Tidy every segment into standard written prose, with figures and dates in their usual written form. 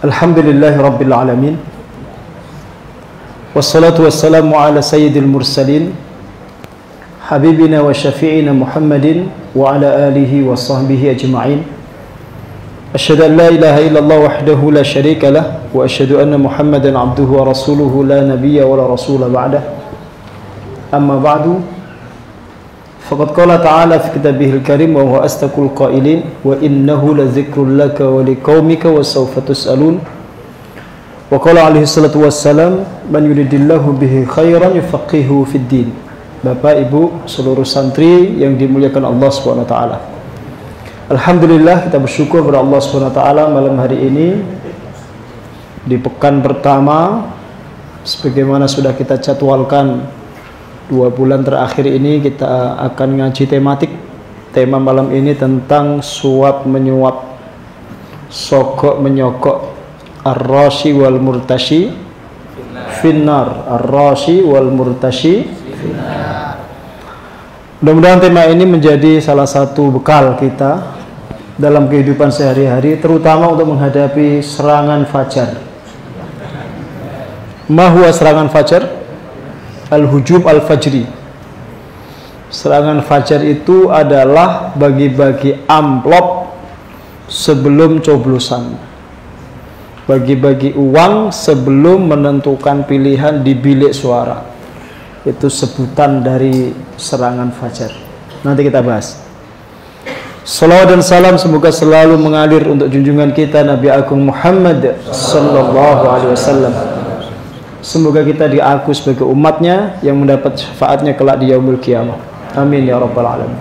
Alhamdulillahi Rabbil Alamin. Wassalatu wassalamu ala sayyidil mursalin Habibina wa syafi'ina Muhammadin wa ala alihi wa sahbihi ajma'in. Asyhadu an la ilaha illallah wahdahu la syarika lah wa asyhadu anna Muhammadan abduhu wa rasuluhu la nabiyya wa la rasula ba'dah. Amma ba'du. Faqad qala ta'ala fi kitabihil karim wa huwa astaqul qailin wa innahu la dzikrun laka wa liqaumika wa sawfa tus'alun. Wa qala alaihi salatu wassalam man yuridillahu bihi khairan yufaqihuhu fid din. Bapak, Ibu, seluruh santri yang dimuliakan Allah Subhanahu wa taala. Alhamdulillah, kita bersyukur kepada Allah Subhanahu wa taala malam hari ini di pekan pertama sebagaimana sudah kita jadwalkan 2 bulan terakhir ini kita akan ngaji tematik. Tema malam ini tentang suap menyuap, sogok menyogok, ar-rashi wal murtashi finnar, ar-rashi wal murtashi finnar. Mudah-mudahan tema ini menjadi salah satu bekal kita dalam kehidupan sehari-hari, terutama untuk menghadapi serangan fajar. Ma huwa serangan fajar? Al-hujum al-fajri. Serangan fajar itu adalah bagi-bagi amplop sebelum coblosan, bagi-bagi uang sebelum menentukan pilihan di bilik suara. Itu sebutan dari serangan fajar. Nanti kita bahas. Salawat dan salam semoga selalu mengalir untuk junjungan kita Nabi Agung Muhammad sallallahu alaihi wasallam. Semoga kita diaku sebagai umatnya yang mendapat syafaatnya kelak di yaumul qiyamah. Amin ya rabbal alamin.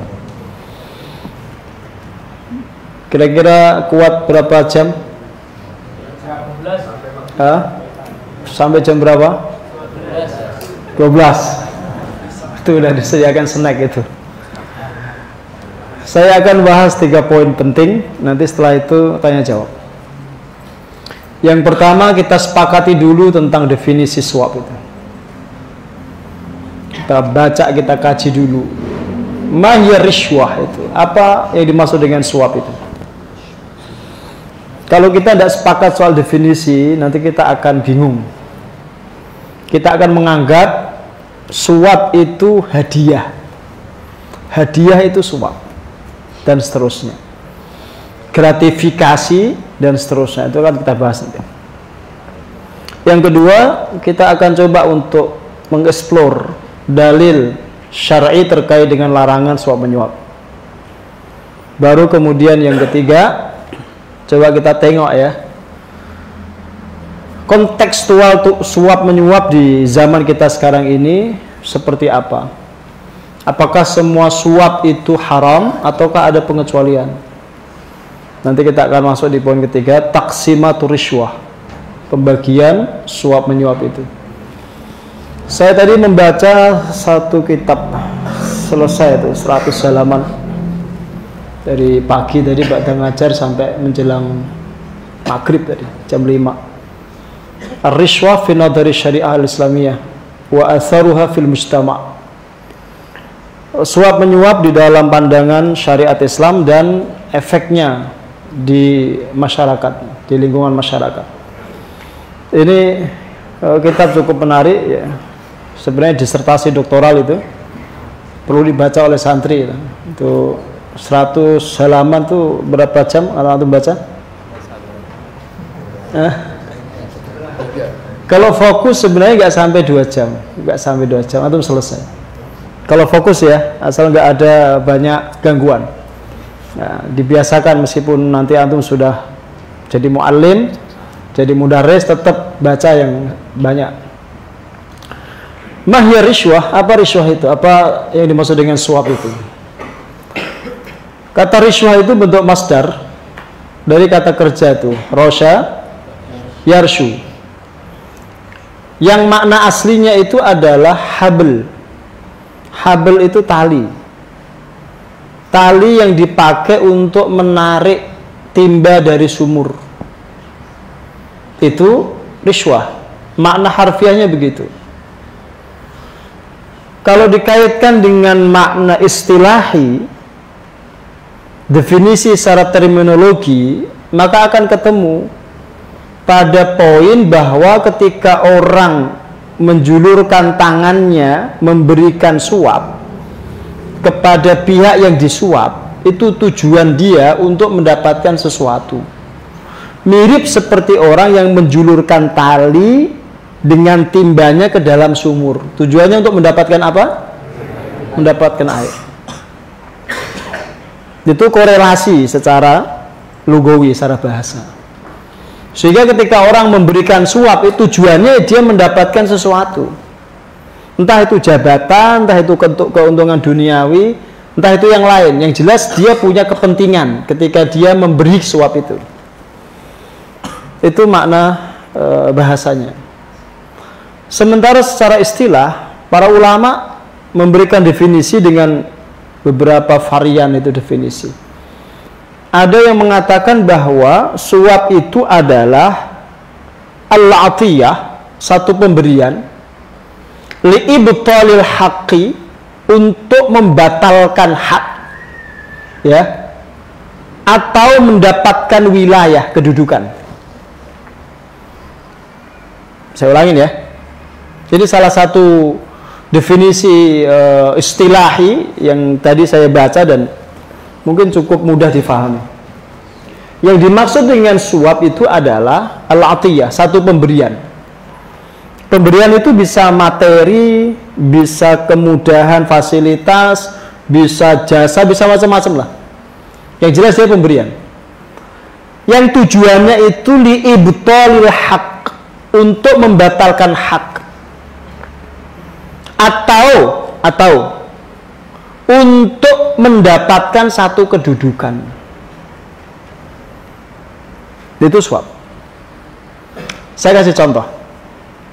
Kira-kira kuat berapa jam? 12. Sampai jam berapa? 12. Itu sudah disediakan snack itu. Saya akan bahas 3 poin penting. Nanti setelah itu tanya jawab. Yang pertama, kita sepakati dulu tentang definisi suap itu. Kita baca, kita kaji dulu. Ma hiya rishwah itu. Apa yang dimaksud dengan suap itu? Kalau kita tidak sepakat soal definisi, nanti kita akan bingung. Kita akan menganggap suap itu hadiah. Hadiah itu suap. Dan seterusnya. Gratifikasi dan seterusnya, itu akan kita bahas nanti. Yang kedua, kita akan coba untuk mengeksplor dalil syar'i terkait dengan larangan suap menyuap. Baru kemudian yang ketiga, coba kita tengok ya, kontekstual suap menyuap di zaman kita sekarang ini seperti apa? Apakah semua suap itu haram ataukah ada pengecualian? Nanti kita akan masuk di poin ketiga, taksimatur rishwah, pembagian suap menyuap itu. Saya tadi membaca satu kitab, selesai itu 100 halaman dari pagi tadi Pak ngajar sampai menjelang maghrib tadi jam 5. Ar-rishwah fi nadari syariah al-islamiyah wa atharuha fil mujtama'. Suap menyuap di dalam pandangan syariat Islam dan efeknya di masyarakat, di lingkungan masyarakat. Ini kitab cukup menarik ya. Sebenarnya disertasi doktoral itu perlu dibaca oleh santri. Itu 100 halaman tuh berapa jam kalau antum baca? Kalau fokus sebenarnya nggak sampai 2 jam, nggak sampai 2 jam antum selesai. Kalau fokus ya, asal nggak ada banyak gangguan. Nah, dibiasakan meskipun nanti antum sudah jadi muallim, jadi mudarris, tetap baca yang banyak. Mahya rishwah, apa rishwah itu? Apa yang dimaksud dengan suap itu? Kata rishwah itu bentuk masdar dari kata kerja itu, rosha yarshu. Yang makna aslinya itu adalah habl. Habl itu tali. Tali yang dipakai untuk menarik timba dari sumur. Itu rishwah. Makna harfiahnya begitu. Kalau dikaitkan dengan makna istilahi, definisi secara terminologi, maka akan ketemu pada poin bahwa ketika orang menjulurkan tangannya memberikan suap kepada pihak yang disuap, itu tujuan dia untuk mendapatkan sesuatu. Mirip seperti orang yang menjulurkan tali dengan timbanya ke dalam sumur. Tujuannya untuk mendapatkan apa? Mendapatkan air. Itu korelasi secara lugawi, secara bahasa. Sehingga ketika orang memberikan suap, itu tujuannya dia mendapatkan sesuatu. Entah itu jabatan, entah itu keuntungan duniawi, entah itu yang lain. Yang jelas dia punya kepentingan ketika dia memberi suap itu. Itu makna bahasanya. Sementara secara istilah, para ulama memberikan definisi dengan beberapa varian itu definisi. Ada yang mengatakan bahwa suap itu adalah al-atiyah, satu pemberian, li'ibtalil haqqi, untuk membatalkan hak, ya, atau mendapatkan wilayah kedudukan. Saya ulangin ya. Jadi salah satu definisi istilahi yang tadi saya baca dan mungkin cukup mudah difahami. Yang dimaksud dengan suap itu adalah al-atiyah, satu pemberian. Pemberian itu bisa materi, bisa kemudahan fasilitas, bisa jasa, bisa macam-macam lah. Yang jelas dia pemberian. Yang tujuannya itu li'ibtalil haq, untuk membatalkan hak. Atau untuk mendapatkan satu kedudukan. Itu suap. Saya kasih contoh.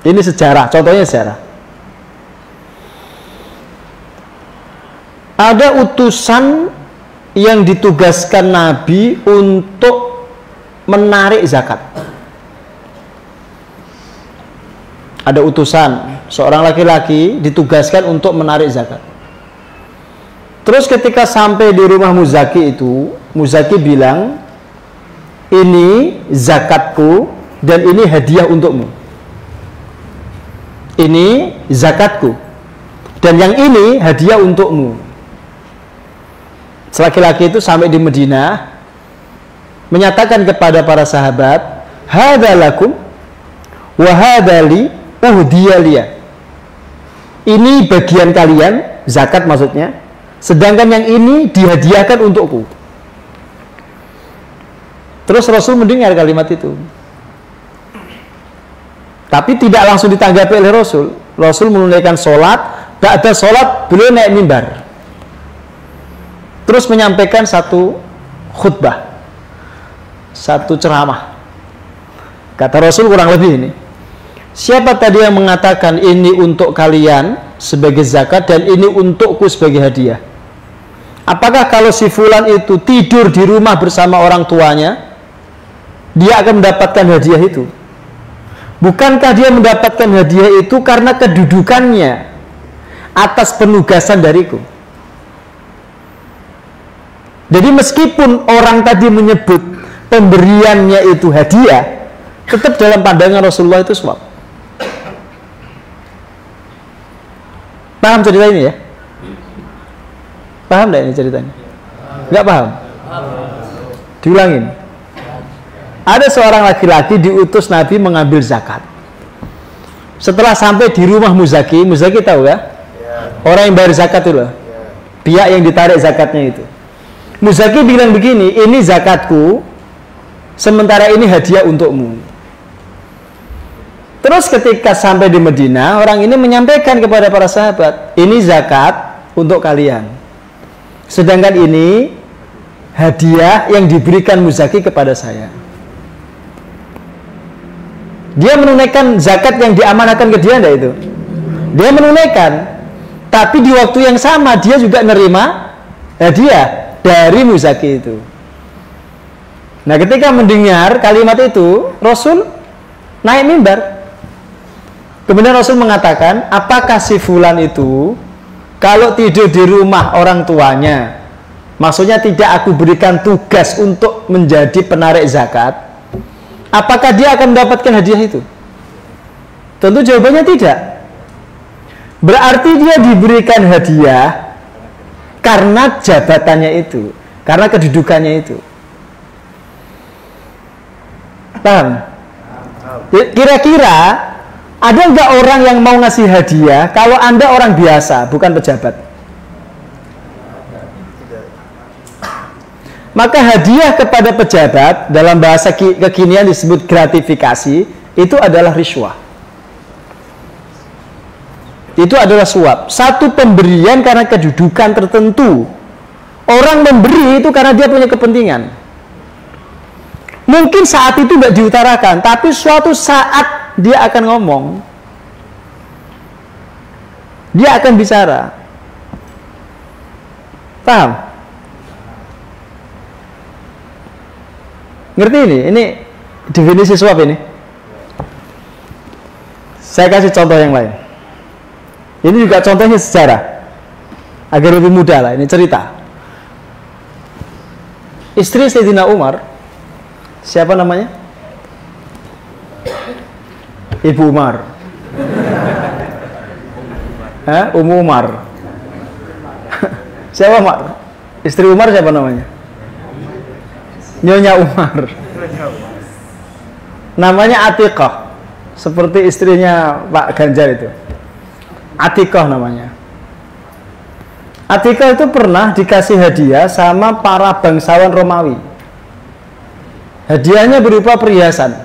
Ini sejarah, contohnya sejarah. Ada utusan yang ditugaskan Nabi untuk menarik zakat. Ada utusan, seorang laki-laki ditugaskan untuk menarik zakat. Terus ketika sampai di rumah Muzaki itu, Muzaki bilang, ini zakatku dan ini hadiah untukmu. Ini zakatku dan yang ini hadiah untukmu. Laki-laki itu sampai di Madinah menyatakan kepada para sahabat, hadza lakum wa hadza li uhdiyaliya. Ini bagian kalian, zakat maksudnya, sedangkan yang ini dihadiahkan untukku. Terus Rasul mendengar kalimat itu, tapi tidak langsung ditanggapi oleh Rasul. Rasul menunaikan sholat, ba'da sholat beliau naik mimbar, terus menyampaikan satu khutbah, satu ceramah. Kata Rasul kurang lebih ini, siapa tadi yang mengatakan ini untuk kalian sebagai zakat dan ini untukku sebagai hadiah? Apakah kalau si fulan itu tidur di rumah bersama orang tuanya, dia akan mendapatkan hadiah itu? Bukankah dia mendapatkan hadiah itu karena kedudukannya atas penugasan dariku? Jadi meskipun orang tadi menyebut pemberiannya itu hadiah, tetap dalam pandangan Rasulullah itu suap. Paham cerita ini ya? Paham tidak ini ceritanya? Nggak paham? Diulangin. Ada seorang laki-laki diutus Nabi mengambil zakat. Setelah sampai di rumah Muzaki, Muzaki tahu ya? Orang yang bayar zakat itu loh. Pihak yang ditarik zakatnya itu. Muzaki bilang begini, ini zakatku, sementara ini hadiah untukmu. Terus ketika sampai di Madinah, orang ini menyampaikan kepada para sahabat, ini zakat untuk kalian, sedangkan ini hadiah yang diberikan Muzaki kepada saya. Dia menunaikan zakat yang diamanahkan ke dia, enggak itu? Dia menunaikan, tapi di waktu yang sama dia juga nerima hadiah dari Muzaki itu. Nah, ketika mendengar kalimat itu, Rasul naik mimbar. Kemudian Rasul mengatakan, apakah si fulan itu kalau tidur di rumah orang tuanya, maksudnya tidak aku berikan tugas untuk menjadi penarik zakat, Apakah dia akan mendapatkan hadiah itu? Tentu jawabannya tidak. Berarti dia diberikan hadiah karena jabatannya itu, karena kedudukannya itu. Paham? Kira-kira ada nggak orang yang mau ngasih hadiah kalau Anda orang biasa, bukan pejabat? Maka hadiah kepada pejabat dalam bahasa kekinian disebut gratifikasi, itu adalah riswah. Itu adalah suap. Satu pemberian karena kedudukan tertentu. Orang memberi itu karena dia punya kepentingan. Mungkin saat itu nggak diutarakan, tapi suatu saat dia akan ngomong. Dia akan bicara. Paham? Ngerti ini? Ini definisi suap ini. Saya kasih contoh yang lain. Ini juga contohnya sejarah. Agar lebih mudah lah, ini cerita. Istri Sayyidina Umar, siapa namanya? Ibu Umar. Ummu Umar. Siapa Umar? Istri Umar siapa namanya? Nyonya Umar. Namanya Atiqah. Seperti istrinya Pak Ganjar itu. Atiqah namanya. Atiqah itu pernah dikasih hadiah sama para bangsawan Romawi. Hadiahnya berupa perhiasan.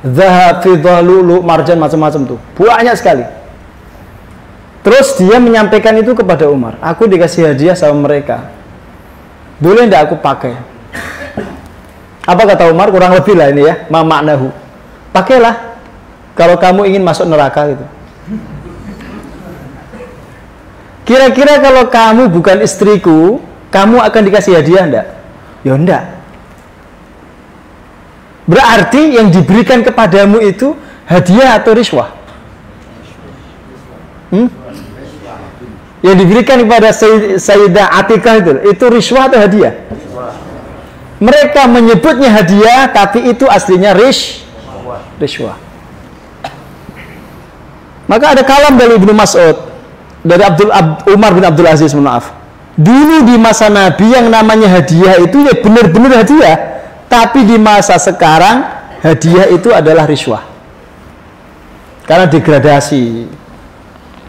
Zahab, fiddah, lulu, marjan, macam-macam tuh. Banyak sekali. Terus dia menyampaikan itu kepada Umar. Aku dikasih hadiah sama mereka. Boleh tidak aku pakai? Apa kata Umar? Kurang lebih lah ini ya. Ma maknahu. Pakailah. Kalau kamu ingin masuk neraka gitu. Kira-kira kalau kamu bukan istriku, kamu akan dikasih hadiah enggak? Ya enggak. Berarti yang diberikan kepadamu itu hadiah atau riswah? Yang diberikan kepada Sayyidah Atiqah itu riswah atau hadiah? Mereka menyebutnya hadiah, tapi itu aslinya riswah. Maka ada kalam dari Ibnu Mas'ud, dari Umar bin Abdul Aziz, maaf. Dulu di masa Nabi yang namanya hadiah itu ya benar-benar hadiah, tapi di masa sekarang hadiah itu adalah riswah. Karena degradasi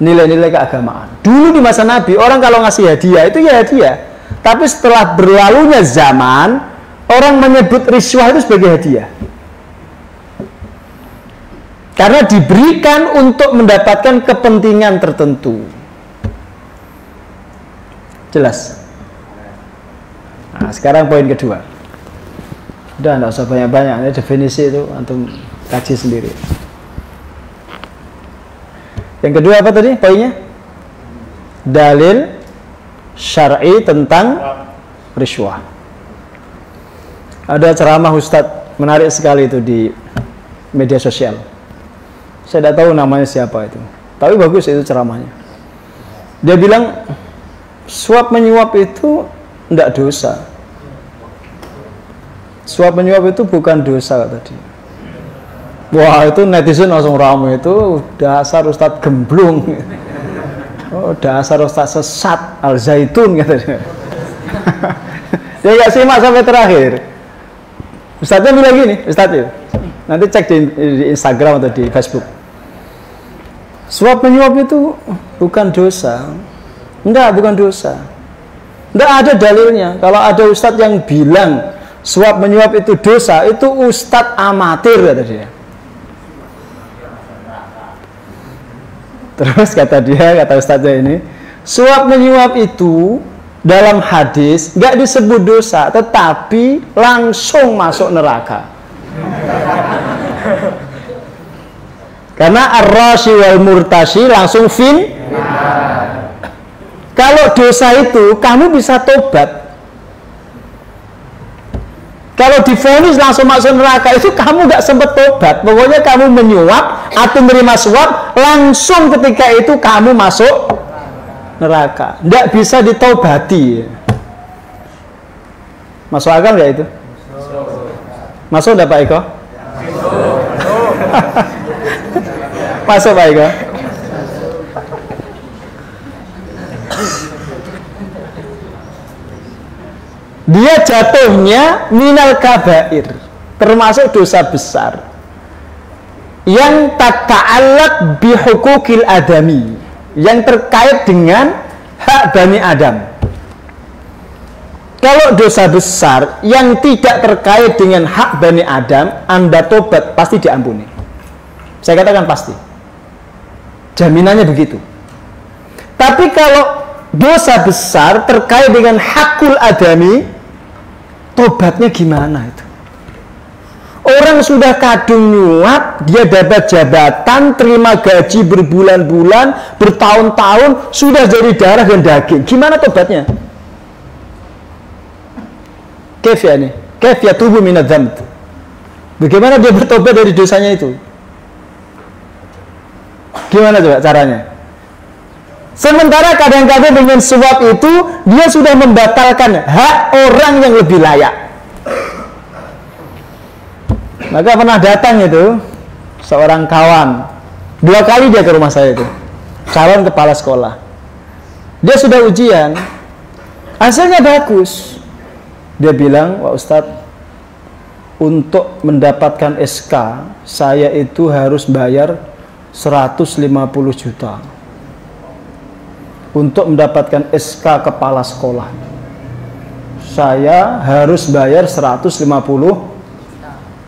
nilai-nilai keagamaan. Dulu di masa Nabi orang kalau ngasih hadiah itu ya hadiah, tapi setelah berlalunya zaman orang menyebut riswah itu sebagai hadiah. Karena diberikan untuk mendapatkan kepentingan tertentu. Jelas? Nah, sekarang poin kedua. Udah, nggak usah banyak-banyak. Ini definisi itu antum kaji sendiri. Yang kedua apa tadi poinnya? Dalil syar'i tentang riswah. Ada ceramah Ustadz menarik sekali itu di media sosial. Saya tidak tahu namanya siapa itu, tapi bagus itu ceramahnya. Dia bilang suap menyuap itu tidak dosa. Suap menyuap itu bukan dosa tadi. Wah, itu netizen langsung ramai, itu dasar Ustadz gemblung. Oh, dasar Ustadz sesat Al-Zaitun katanya. Dia nggak simak sampai terakhir. Ustadznya bilang gini, Ustadz, nanti cek di Instagram atau di Facebook. Suap menyuap itu bukan dosa. Enggak, bukan dosa. Enggak ada dalilnya. Kalau ada ustadz yang bilang suap menyuap itu dosa, itu ustadz amatir kata dia. Terus kata ustadznya ini, suap menyuap itu dalam hadis enggak disebut dosa, tetapi langsung masuk neraka. Karena ar-rashi wal murtashi langsung fin. Kalau dosa itu kamu bisa tobat. Kalau divonis langsung masuk neraka itu kamu nggak sempat tobat. Pokoknya kamu menyuap atau menerima suap, langsung ketika itu kamu masuk neraka. Nggak bisa ditobati. Masuk akal nggak itu? Masuk nggak Pak Eko? Masuk Pak Iko. Dia jatuhnya minal kabair, termasuk dosa besar yang tata'allaq bihukukil adami, yang terkait dengan hak Bani Adam. Kalau dosa besar yang tidak terkait dengan hak Bani Adam, Anda tobat pasti diampuni. Saya katakan pasti. Jaminannya begitu. Tapi kalau dosa besar terkait dengan hakul adami, tobatnya gimana itu? Orang sudah kadung nyuap, dia dapat jabatan, terima gaji berbulan-bulan, bertahun-tahun, sudah jadi darah dan daging. Gimana tobatnya? Kaif ya nih? Kaif ya tubuh minad dzamb. Bagaimana dia bertobat dari dosanya itu? Gimana coba caranya? Sementara kadang-kadang dengan suap itu dia sudah membatalkan hak orang yang lebih layak. Maka pernah datang itu seorang kawan, 2 kali dia ke rumah saya itu, calon kepala sekolah. Dia sudah ujian, hasilnya bagus. Dia bilang, Pak Ustadz, untuk mendapatkan SK saya itu harus bayar 150 juta untuk mendapatkan SK kepala sekolah. Saya harus bayar 150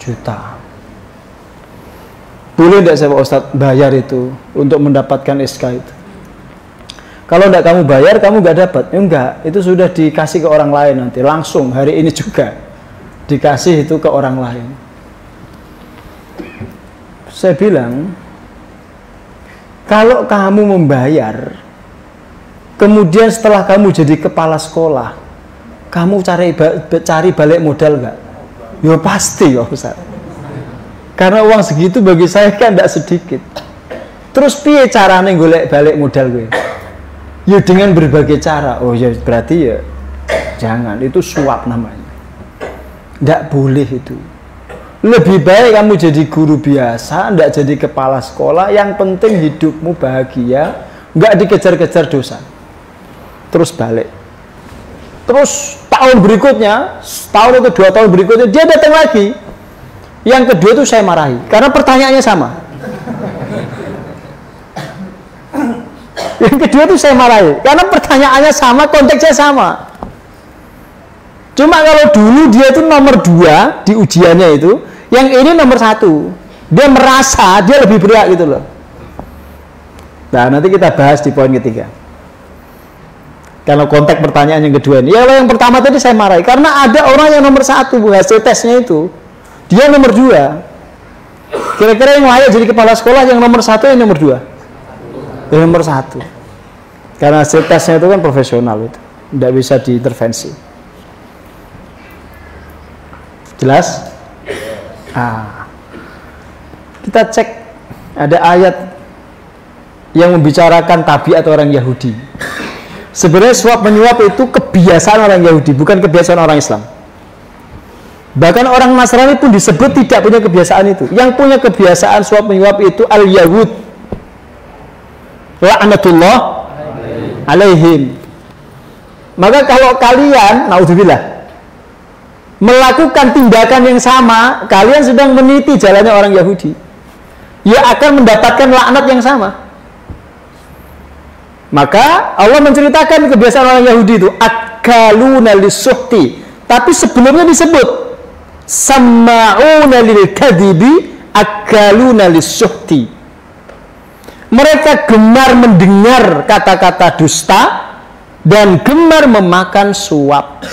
juta. Boleh tidak saya Pak Ustadz bayar itu untuk mendapatkan SK itu? Kalau tidak kamu bayar, kamu nggak dapat. Enggak, itu sudah dikasih ke orang lain nanti. Langsung hari ini juga dikasih itu ke orang lain. Saya bilang, kalau kamu membayar, kemudian setelah kamu jadi kepala sekolah, kamu cari balik modal nggak? Ya pasti ya Ustaz. Karena uang segitu bagi saya kan tidak sedikit. Terus piye caranya golek balik modal gue? Ya dengan berbagai cara. Oh ya berarti ya jangan, itu suap namanya. Tidak boleh itu. Lebih baik kamu jadi guru biasa, tidak jadi kepala sekolah. Yang penting hidupmu bahagia, nggak dikejar-kejar dosa. Terus balik. Terus tahun berikutnya, tahun atau 2 tahun berikutnya dia datang lagi. Yang kedua itu saya marahi karena pertanyaannya sama. Yang kedua itu saya marahi karena pertanyaannya sama, konteksnya sama. Cuma kalau dulu dia itu nomor 2 di ujiannya itu, yang ini nomor 1. Dia merasa dia lebih berat gitu loh. Nah nanti kita bahas di poin ketiga. Kalau konteks pertanyaan yang kedua ini, ya yang pertama tadi saya marahi karena ada orang yang nomor 1 hasil tesnya itu, dia nomor 2. Kira-kira yang layak jadi kepala sekolah yang nomor 1 yang nomor 2? Yang nomor 1. Karena hasil tesnya itu kan profesional itu, tidak bisa diintervensi. Jelas? Kita cek ada ayat yang membicarakan tabiat orang Yahudi. Sebenarnya suap menyuap itu kebiasaan orang Yahudi, bukan kebiasaan orang Islam. Bahkan orang Nasrani pun disebut tidak punya kebiasaan itu. Yang punya kebiasaan suap menyuap itu al-Yahud, la'natullah alaihim. Maka kalau kalian, naudzubillah, melakukan tindakan yang sama, kalian sedang meniti jalannya orang Yahudi, ya akan mendapatkan laknat yang sama. Maka Allah menceritakan kebiasaan orang Yahudi itu akaluna lisuhti, tapi sebelumnya disebut sama'una lil kadhibi akaluna lisuhti. Mereka gemar mendengar kata-kata dusta dan gemar memakan suap.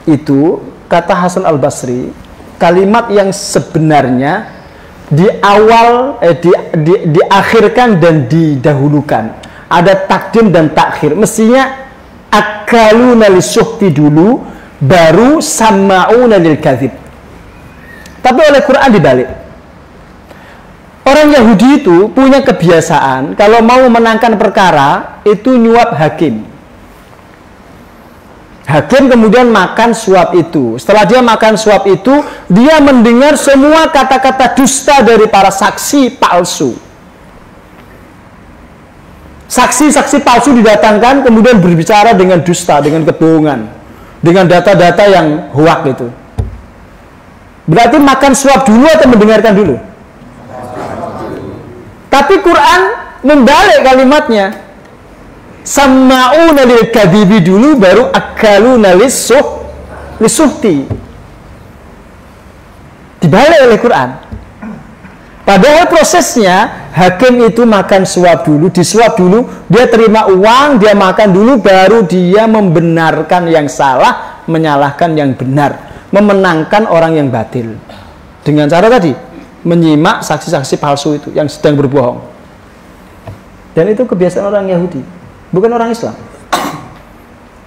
Itu kata Hasan Al-Basri, kalimat yang sebenarnya di awal diakhirkan dan didahulukan. Ada takdim dan takhir. Mestinya akaluna lisuhti dulu, baru sama'una lil kadzib. Tapi oleh Quran dibalik. Orang Yahudi itu punya kebiasaan kalau mau memenangkan perkara itu nyuap hakim. Hakim kemudian makan suap itu. Setelah dia makan suap itu, dia mendengar semua kata-kata dusta dari para saksi palsu. Saksi-saksi palsu didatangkan, kemudian berbicara dengan dusta, dengan kebohongan, dengan data-data yang hoak itu. Berarti makan suap dulu atau mendengarkan dulu? Tapi Quran membalik kalimatnya. Sama'una lil kadhibi dulu, baru akaluna lisuhti. Dibalik oleh Quran. Padahal prosesnya hakim itu makan suap dulu, disuap dulu, dia terima uang, dia makan dulu, baru dia membenarkan yang salah, menyalahkan yang benar, memenangkan orang yang batil. Dengan cara tadi, menyimak saksi-saksi palsu itu yang sedang berbohong. Dan itu kebiasaan orang Yahudi, bukan orang Islam.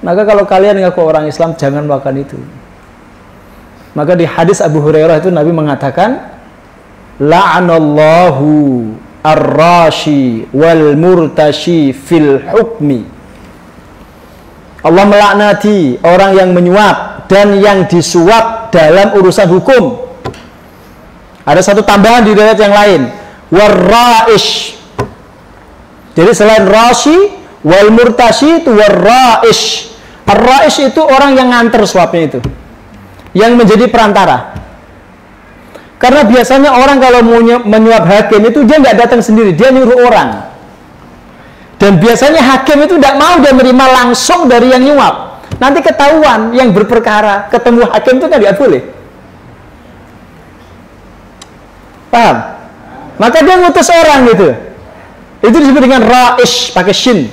Maka kalau kalian ngaku orang Islam, jangan melakukan itu. Maka di hadis Abu Hurairah itu Nabi mengatakan, la'anallahu ar-rashi wal murtashi fil hukmi. Allah melaknati orang yang menyuap dan yang disuap dalam urusan hukum. Ada satu tambahan di riwayat yang lain, war-ra'ish. Jadi selain rashi wal murtashi itu war-ra'ish. Ar-ra'ish itu orang yang nganter suapnya itu, yang menjadi perantara. Karena biasanya orang kalau mau menyuap hakim itu dia nggak datang sendiri, dia nyuruh orang. Dan biasanya hakim itu tidak mau dia menerima langsung dari yang nyuap. Nanti ketahuan yang berperkara, ketemu hakim itu kan nggak boleh. Paham? Maka dia ngutus orang gitu. Itu disebut dengan ra'ish, pakai shin.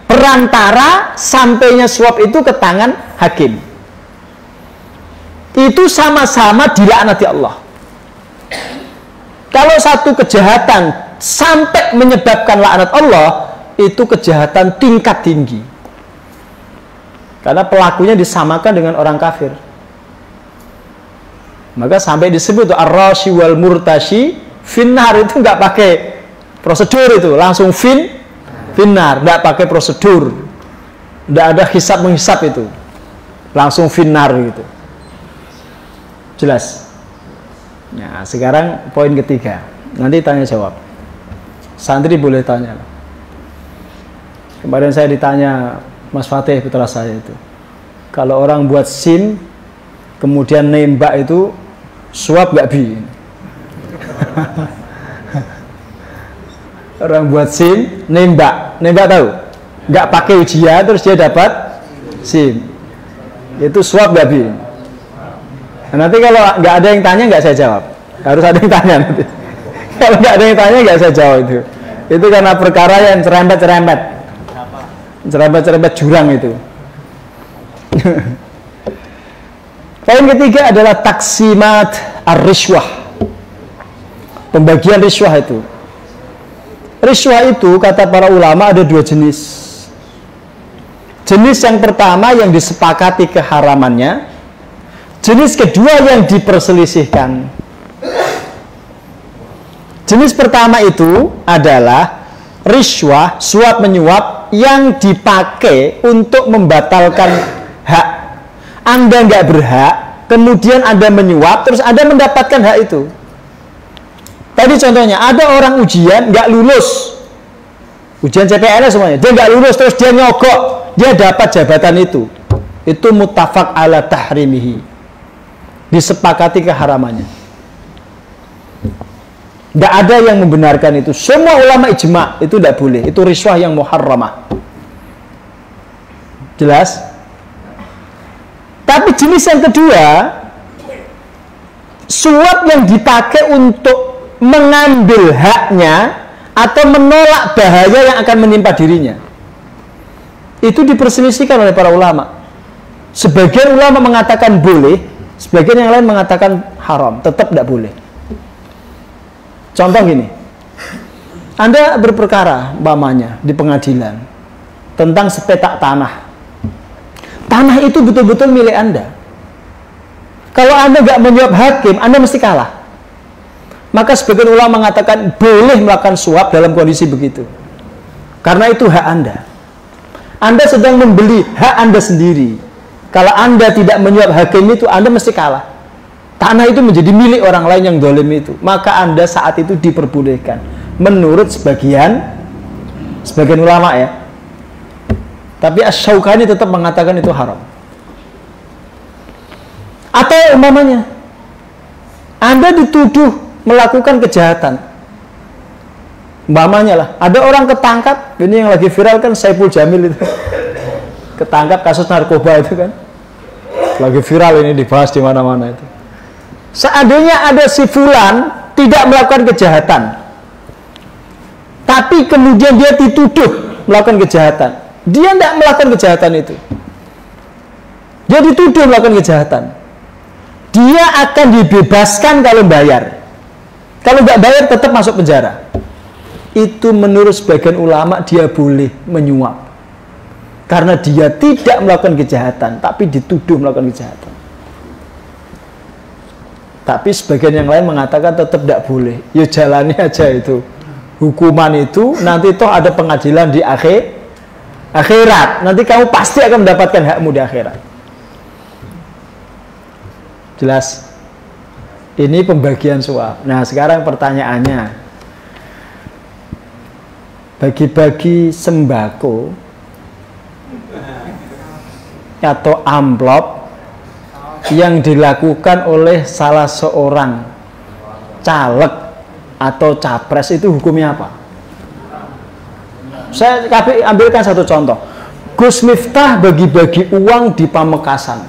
Perantara sampainya suap itu ke tangan hakim. Itu sama-sama dilaknati Allah. Kalau satu kejahatan sampai menyebabkan laknat Allah, itu kejahatan tingkat tinggi. Karena pelakunya disamakan dengan orang kafir. Maka sampai disebut ar-rashi wal murtashi finnar, itu nggak pakai prosedur, itu langsung finnar, nggak pakai prosedur, nggak ada hisab menghisab, itu langsung finnar gitu. Jelas? Nah, sekarang poin ketiga. Nanti tanya jawab. Santri boleh tanya. Kemarin saya ditanya Mas Fatih putra saya itu, kalau orang buat SIM kemudian nembak itu suap nggak bi? Orang buat SIM nembak tahu? Nggak pakai ujian terus dia dapat SIM. Itu suap nggak bi? Nah, nanti kalau nggak ada yang tanya nggak saya jawab, harus ada yang tanya nanti. Kalau nggak ada yang tanya nggak saya jawab itu karena perkara yang cerempet jurang itu. Poin ketiga adalah taksimat ar-rishwah, pembagian rishwah itu. Rishwah itu kata para ulama ada dua jenis. Jenis yang pertama yang disepakati keharamannya. Jenis kedua yang diperselisihkan. Jenis pertama itu adalah rishwah, suap menyuap yang dipakai untuk membatalkan hak. Anda nggak berhak, kemudian Anda menyuap, terus Anda mendapatkan hak itu. Tadi contohnya, ada orang ujian nggak lulus, ujian CPNS semuanya, dia nggak lulus, terus dia nyogok, dia dapat jabatan itu. Itu muttafaq ala tahrimihi, disepakati keharamannya. Tidak ada yang membenarkan itu. Semua ulama ijma itu tidak boleh. Itu rishwah yang muharramah. Jelas? Tapi jenis yang kedua, suap yang dipakai untuk mengambil haknya atau menolak bahaya yang akan menimpa dirinya. Itu diperselisihkan oleh para ulama. Sebagian ulama mengatakan boleh, sebagian yang lain mengatakan haram, tetap tidak boleh. Contoh gini, Anda berperkara umpamanya di pengadilan tentang sepetak tanah. Tanah itu betul-betul milik Anda. Kalau Anda nggak menyuap hakim, Anda mesti kalah. Maka sebagian ulama mengatakan boleh melakukan suap dalam kondisi begitu, karena itu hak Anda. Anda sedang membeli hak Anda sendiri. Kalau Anda tidak menyuap hakim itu, Anda mesti kalah. Tanah itu menjadi milik orang lain yang dolim itu. Maka Anda saat itu diperbolehkan. Menurut sebagian ulama ya. Tapi Asy-Syaukani tetap mengatakan itu haram. Atau umpamanya, Anda dituduh melakukan kejahatan. Umpamanya lah, ada orang ketangkap, ini yang lagi viral kan Saiful Jamil itu. Ketangkap kasus narkoba itu kan. Lagi viral ini, dibahas di mana-mana itu. Seandainya ada si fulan tidak melakukan kejahatan, tapi kemudian dia dituduh melakukan kejahatan. Dia tidak melakukan kejahatan itu. Dia dituduh melakukan kejahatan. Dia akan dibebaskan kalau bayar. Kalau nggak bayar tetap masuk penjara. Itu menurut sebagian ulama dia boleh menyuap. Karena dia tidak melakukan kejahatan, tapi dituduh melakukan kejahatan. Tapi sebagian yang lain mengatakan tetap tidak boleh. Ya jalani aja itu. Hukuman itu nanti toh ada pengadilan di akhirat. Nanti kamu pasti akan mendapatkan hakmu di akhirat. Jelas? Ini pembagian suap. Nah sekarang pertanyaannya, bagi-bagi sembako atau amplop yang dilakukan oleh salah seorang caleg atau capres itu hukumnya apa? Saya ambilkan satu contoh. Gus Miftah bagi-bagi uang di Pamekasan,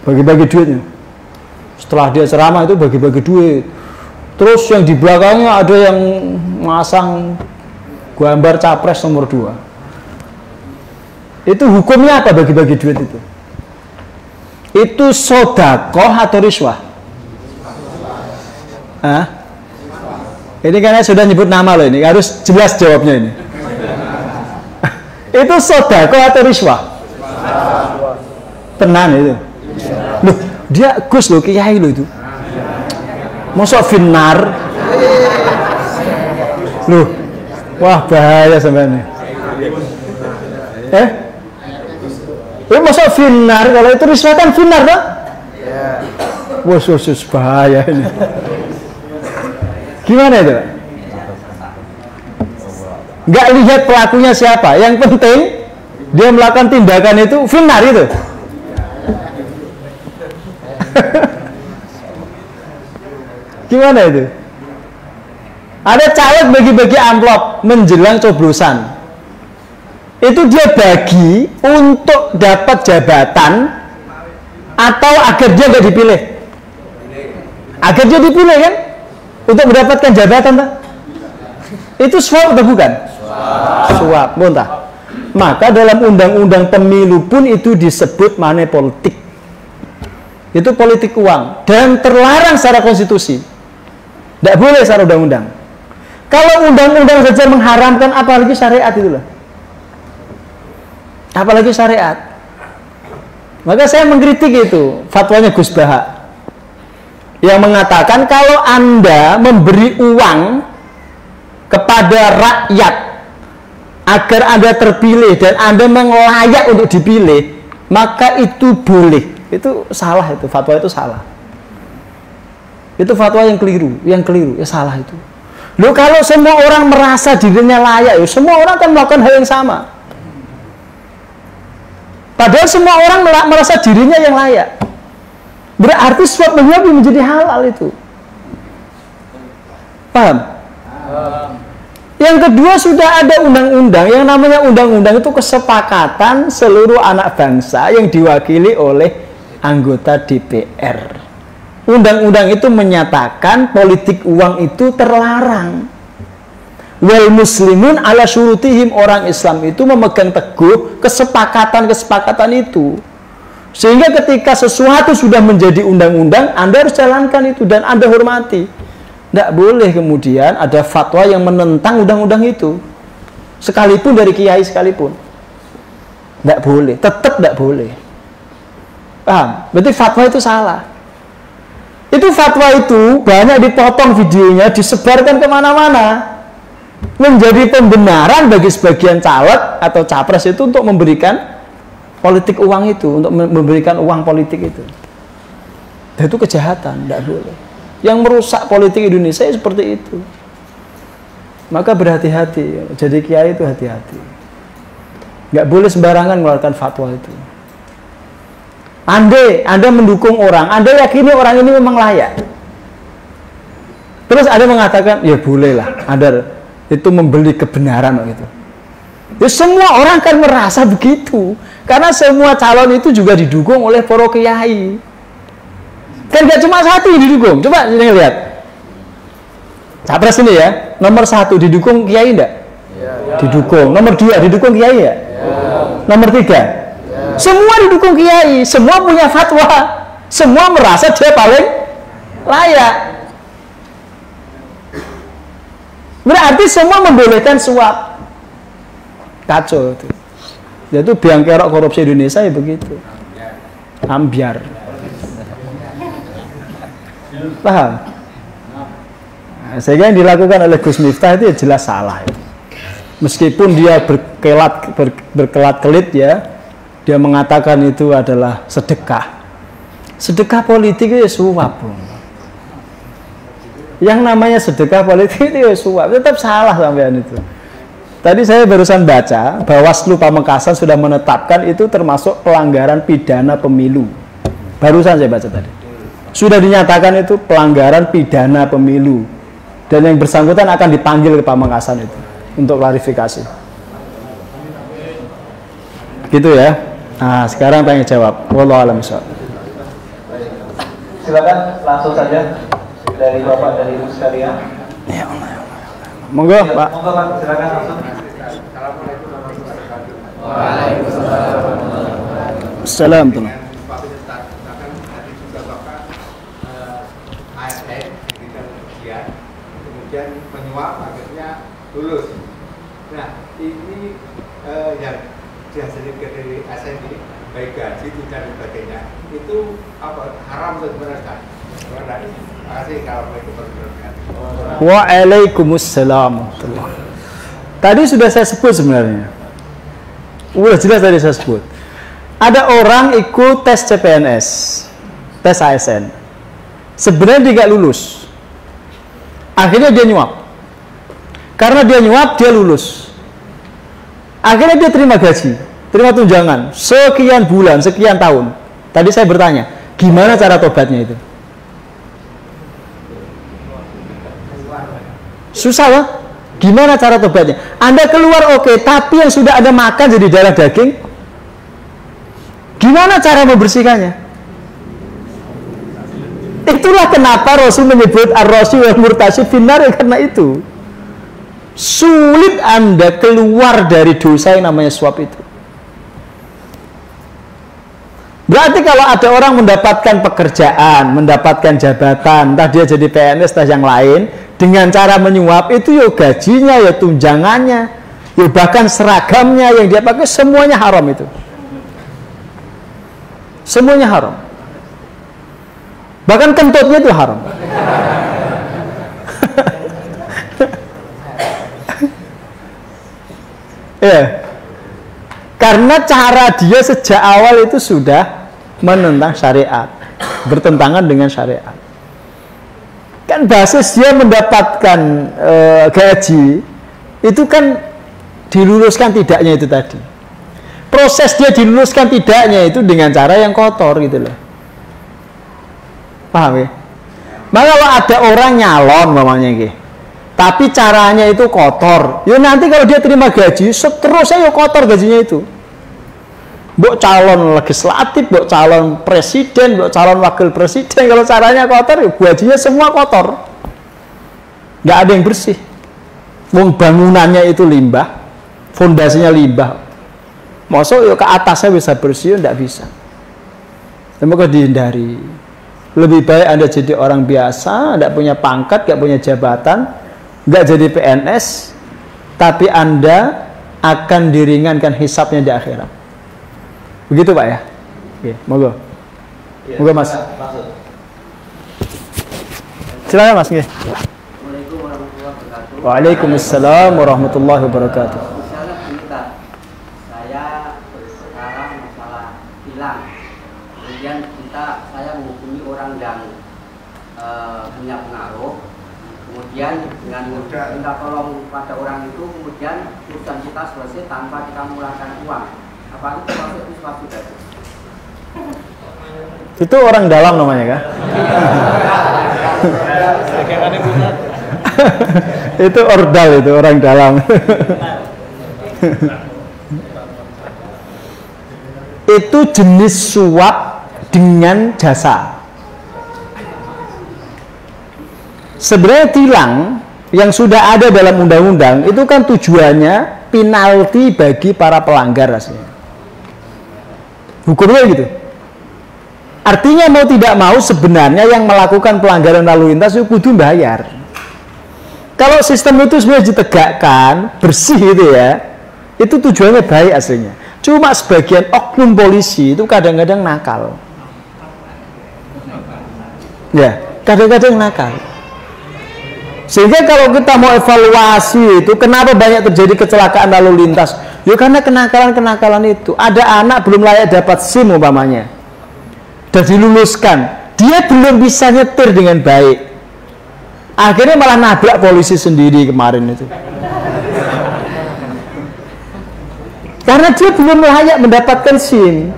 bagi-bagi duitnya. Setelah dia ceramah itu bagi-bagi duit. Terus yang di belakangnya ada yang masang gambar capres nomor 2. Itu hukumnya apa bagi-bagi duit itu? Itu sodakoh atau riswah? Hah? Ini karena sudah nyebut nama loh, ini harus jelas jawabnya ini. Itu sodakoh atau riswah? Tenan itu. Loh, dia Gus loh, kiai loh itu. Mosok finar. Loh, wah bahaya sebenarnya. Masa finar, kalau itu riswah kan finar toh? Wah, sus bahaya ini. Gimana itu? Nggak lihat pelakunya siapa. Yang penting dia melakukan tindakan itu finar itu. Gimana itu? Ada caleg bagi-bagi amplop menjelang coblosan. Itu dia bagi untuk dapat jabatan atau agar dia nggak dipilih? Agar dia dipilih kan? Untuk mendapatkan jabatan tak? Itu suap atau bukan? Suap, bontah. Maka dalam undang-undang pemilu pun itu disebut money politik. Itu politik uang dan terlarang secara konstitusi. Tidak boleh secara undang-undang. Kalau undang-undang saja mengharamkan, apalagi syariat itulah. Apalagi syariat. Maka saya mengkritik itu fatwanya Gus Baha yang mengatakan kalau Anda memberi uang kepada rakyat agar Anda terpilih dan Anda memang layak untuk dipilih, maka itu boleh. Itu salah, itu fatwa itu salah. Itu fatwa yang keliru, ya salah itu. Loh, kalau semua orang merasa dirinya layak, ya semua orang akan melakukan hal yang sama. Padahal semua orang merasa dirinya yang layak. Berarti suap menyuap menjadi halal itu. Paham? Yang kedua, sudah ada undang-undang. Yang namanya undang-undang itu kesepakatan seluruh anak bangsa yang diwakili oleh anggota DPR. Undang-undang itu menyatakan politik uang itu terlarang. Wal muslimun ala syurutihim, orang Islam itu memegang teguh kesepakatan-kesepakatan itu. Sehingga ketika sesuatu sudah menjadi undang-undang, Anda harus jalankan itu dan Anda hormati. Tidak boleh kemudian ada fatwa yang menentang undang-undang itu. Sekalipun dari kiai sekalipun. Tidak boleh, tetap tidak boleh. Paham? Berarti fatwa itu salah. Itu fatwa itu banyak dipotong videonya, disebarkan kemana-mana. menjadi pembenaran bagi sebagian caleg atau capres itu untuk memberikan politik uang itu, untuk memberikan uang politik itu. Dan itu kejahatan, tidak boleh. Yang merusak politik Indonesia seperti itu. Maka berhati-hati, jadi kiai itu hati-hati. Nggak boleh sembarangan mengeluarkan fatwa itu. Anda mendukung orang, Anda yakini orang ini memang layak. Terus Anda mengatakan, ya bolehlah, Anda itu membeli kebenaran gitu. Ya, semua orang kan merasa begitu, karena semua calon itu juga didukung oleh para kiai. Kan gak cuma satu yang didukung. Coba ini lihat. Capres ini ya, nomor 1 didukung kiai enggak? Ya. Didukung. Nomor 2 didukung kiai ya? Ya. Nomor 3 ya. Semua didukung kiai, semua punya fatwa, semua merasa dia paling layak. Berarti semua membolehkan suap. Kacau itu. Itu biang kerok korupsi Indonesia ya begitu. Ambiar. Paham? Nah, sehingga yang dilakukan oleh Gus Miftah itu ya jelas salah. Meskipun dia berkelat-kelit ya, dia mengatakan itu adalah sedekah. Sedekah politik itu ya suap. Yang namanya sedekah politik itu ya suap. Tetap salah sampean itu. Tadi saya barusan baca, Bawaslu Pamekasan sudah menetapkan itu termasuk pelanggaran pidana pemilu. Barusan saya baca tadi. Sudah dinyatakan itu pelanggaran pidana pemilu. Dan yang bersangkutan akan dipanggil ke Pamekasan itu untuk klarifikasi. Gitu ya. Nah, sekarang pengen jawab. Wallahu a'lam bishawab. Silakan langsung saja dari Bapak dari Ibu sekalian. Ya Allah. Monggo, Pak. Monggo Pak, silakan langsung. Assalamualaikum warahmatullahi wabarakatuh. Waalaikumsalam. Assalamualaikum. Pak Minister, bahkan tadi juga Bapak ASN diberikan ujian, kemudian menyuap akhirnya lulus. Nah, ini yang dihasilkan dari ASN ini, baik gaji, tunjangan dan sebagainya, itu apa haram sebenarnya? Terima kasih. Assalamualaikum warahmatullahi wabarakatuh. Waalaikumsalam. Tadi sudah saya sebut sebenarnya. Udah jelas tadi saya sebut. Ada orang ikut tes CPNS, tes ASN. Sebenarnya dia nggak lulus. Akhirnya dia nyuap. Karena dia nyuap, dia lulus. Akhirnya dia terima gaji, terima tunjangan, sekian bulan, sekian tahun. Tadi saya bertanya, gimana cara tobatnya itu? Susah lah. Gimana cara tobatnya? Anda keluar oke, tapi yang sudah Anda makan jadi darah daging, gimana cara membersihkannya? Itulah kenapa Rasul menyebut ar-rashi wal murtasyid finnar, karena itu sulit Anda keluar dari dosa yang namanya suap itu. Berarti kalau ada orang mendapatkan pekerjaan, mendapatkan jabatan, entah dia jadi PNS, entah yang lain, dengan cara menyuap itu ya gajinya, ya tunjangannya, ya bahkan seragamnya yang dia pakai, semuanya haram itu. Semuanya haram. Bahkan kentutnya itu haram. Ya. Karena cara dia sejak awal itu sudah menentang syariat, bertentangan dengan syariat. Kan basis dia mendapatkan gaji itu kan diluluskan tidaknya itu tadi. Proses dia diluluskan tidaknya itu dengan cara yang kotor gitu loh. Paham ya? Maka kalau ada orang nyalon mamanya gitu, tapi caranya itu kotor, ya nanti kalau dia terima gaji seterusnya ya kotor gajinya itu. Mbok calon legislatif, mbok calon presiden, mbok calon wakil presiden, kalau caranya kotor ya gajinya semua kotor, nggak ada yang bersih. Wong bangunannya itu limbah, fondasinya limbah, masuk ya ke atasnya bisa bersih, nggak bisa. Semoga dihindari. Lebih baik Anda jadi orang biasa, nggak punya pangkat, nggak punya jabatan, nggak jadi PNS, tapi Anda akan diringankan hisapnya di akhirat. Begitu Pak ya? Oke, monggo. Monggo Mas. Silakan Mas. Assalamualaikum warahmatullahi wabarakatuh. Waalaikumsalam warahmatullahi wabarakatuh. Misalnya kita, saya sekarang masalah hilang, kemudian saya menghubungi orang yang punya pengaruh, kemudian dengan minta tolong pada orang itu, kemudian urusan kita selesai tanpa kita mengeluarkan uang. Apa itu termasuk sesuatu tadi? Itu orang dalam namanya kan? Itu ordal, itu orang dalam. Itu jenis suap dengan jasa. Sebenarnya tilang yang sudah ada dalam undang-undang itu kan tujuannya penalti bagi para pelanggar rasanya. Hukumnya gitu. Artinya mau tidak mau sebenarnya yang melakukan pelanggaran lalu lintas itu kudu bayar. Kalau sistem itu sebenarnya ditegakkan bersih itu ya, itu tujuannya baik aslinya. Cuma sebagian oknum polisi itu kadang-kadang nakal. Ya, kadang-kadang nakal. Sehingga kalau kita mau evaluasi itu kenapa banyak terjadi kecelakaan lalu lintas, ya karena kenakalan-kenakalan itu. Ada anak belum layak dapat SIM umpamanya, dan diluluskan, dia belum bisa nyetir dengan baik, akhirnya malah nabrak polisi sendiri kemarin itu. Karena dia belum layak mendapatkan SIM,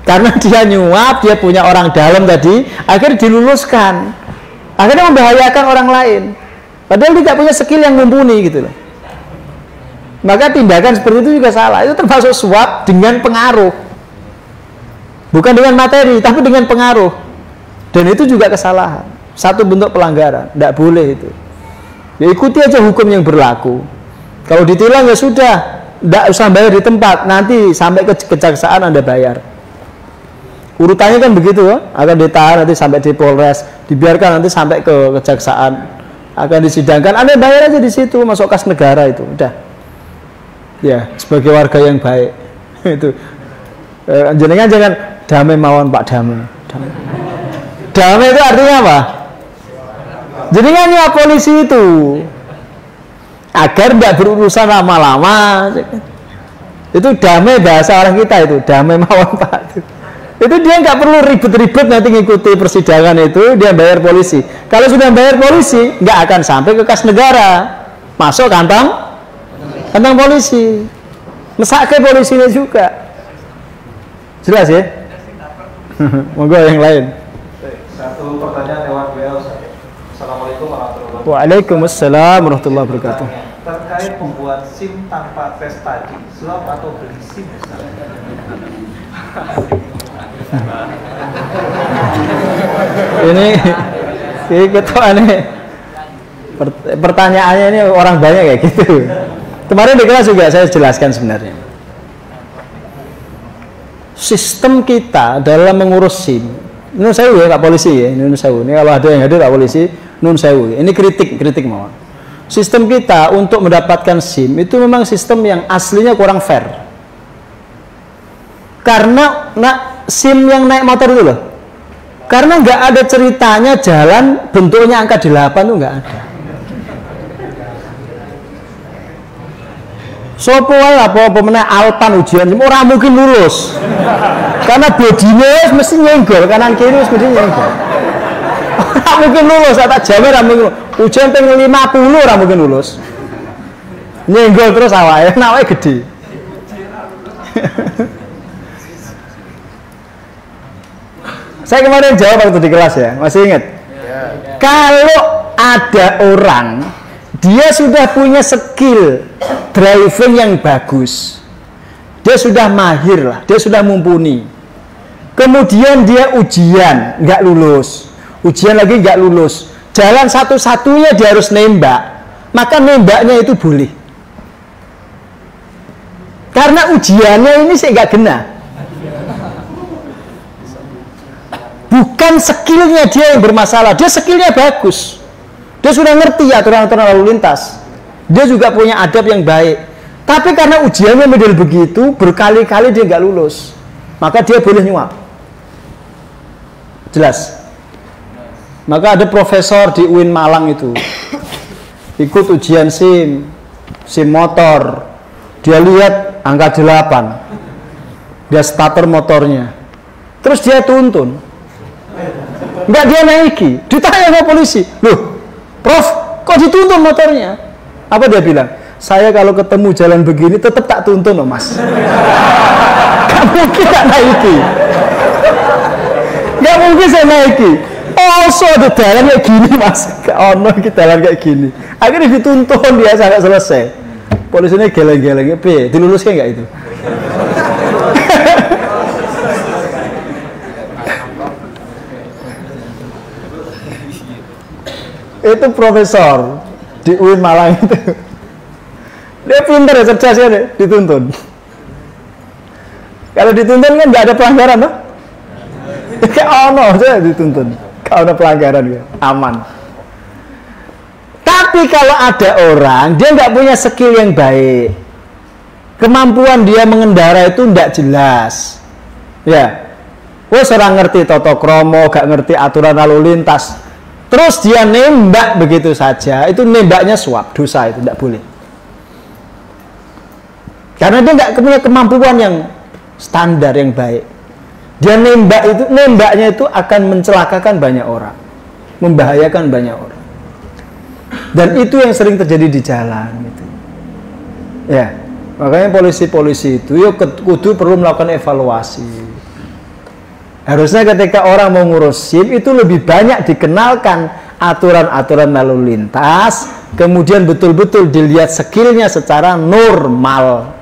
karena dia nyuap, dia punya orang dalam tadi, akhirnya diluluskan, akhirnya membahayakan orang lain, padahal dia tidak punya skill yang mumpuni gitu loh. Maka tindakan seperti itu juga salah. Itu termasuk suap dengan pengaruh, bukan dengan materi, tapi dengan pengaruh. Dan itu juga kesalahan, satu bentuk pelanggaran, tidak boleh itu. Ya ikuti aja hukum yang berlaku. Kalau ditilang ya sudah, tidak usah bayar di tempat, nanti sampai ke kejaksaan Anda bayar. Urutannya kan begitu, akan ditahan nanti sampai di Polres, dibiarkan nanti sampai ke kejaksaan, akan disidangkan, Anda bayar aja di situ, masuk kas negara itu, udah. Ya, sebagai warga yang baik itu. Jenengan jangan damai mawon Pak damai. Damai itu artinya apa? Jenengan nyuap polisi itu agar tidak berurusan lama-lama. Itu damai bahasa orang kita itu, damai mawon Pak. Itu dia nggak perlu ribet-ribet nanti ngikuti persidangan itu, dia bayar polisi. Kalau sudah bayar polisi, nggak akan sampai ke kas negara, masuk kantong polisi, mesake polisinya juga. Jelas ya? Monggo yang lain. Satu pertanyaan lewat WA. Assalamualaikum warahmatullahi wabarakatuh. Waalaikumsalam warahmatullahi wabarakatuh. Terkait membuat SIM tanpa tes tadi, suap atau beli SIM ini ketua nih. Pertanyaannya ini orang banyak kayak gitu. Kemarin di kelas juga saya jelaskan sebenarnya. Sistem kita dalam mengurus SIM, nun sewu ya Pak Polisi ya, nun sewu. Ini kalau ada yang hadir Pak Polisi, nun sewu. Ini kritik mau. Sistem kita untuk mendapatkan SIM itu memang sistem yang aslinya kurang fair. Karena SIM yang naik motor itu loh, karena nggak ada ceritanya jalan bentuknya angka 8 tuh nggak ada. Sopo apa pemenang Alpan ujian orang mungkin lulus karena bodinya mesti nyenggol kanan kiri mesti nyenggol. Orang mungkin lulus, tak jamin orang mungkin ujian pengen 50 orang mungkin lulus, nyenggol terus awalnya nawanya gede. Saya kemarin jawab waktu di kelas ya, masih ingat? Kalau ada orang dia sudah punya skill driving yang bagus, dia sudah mahir lah, dia sudah mumpuni, kemudian dia ujian nggak lulus, ujian lagi nggak lulus, jalan satu-satunya dia harus nembak, maka nembaknya itu boleh, karena ujiannya ini sih nggak kena, bukan skillnya dia yang bermasalah, dia skillnya bagus. Dia sudah ngerti aturan-aturan lalu lintas. Dia juga punya adab yang baik. Tapi karena ujiannya model begitu, berkali-kali dia nggak lulus, maka dia boleh nyuap. Jelas? Maka ada profesor di UIN Malang itu ikut ujian SIM motor, dia lihat angka 8, dia starter motornya, terus dia tuntun, enggak dia naiki, ditanya sama polisi, loh Prof, kok dituntun motornya? Apa dia bilang? Saya kalau ketemu jalan begini tetap tak tuntun loh mas. Gak mungkin tak naiki, gak mungkin saya naiki. Oh, so ada jalan kayak gini mas, oh no, kita jalan kayak gini. Akhirnya dituntun dia sampai selesai. Polisinya geleng-geleng, diluluskan nggak itu? Itu profesor di UIN Malang itu. Dia pintar ya, cerdas ya deh, dituntun. Kalau dituntun kan nggak ada pelanggaran loh. Kayak ono saja dituntun. Kalau ada pelanggaran ya, aman. Tapi kalau ada orang dia nggak punya skill yang baik, kemampuan dia mengendara itu nggak jelas, ya, orang ngerti tata krama, gak ngerti aturan lalu lintas, terus dia nembak begitu saja, itu nembaknya suap, dosa, itu tidak boleh. Karena dia nggak punya kemampuan yang standar yang baik. Dia nembak itu, nembaknya itu akan mencelakakan banyak orang, membahayakan banyak orang. Dan itu yang sering terjadi di jalan gitu. Ya, makanya polisi-polisi itu ya kudu perlu melakukan evaluasi. Harusnya ketika orang mau ngurus SIM itu lebih banyak dikenalkan aturan-aturan lalu lintas, kemudian betul-betul dilihat skillnya secara normal.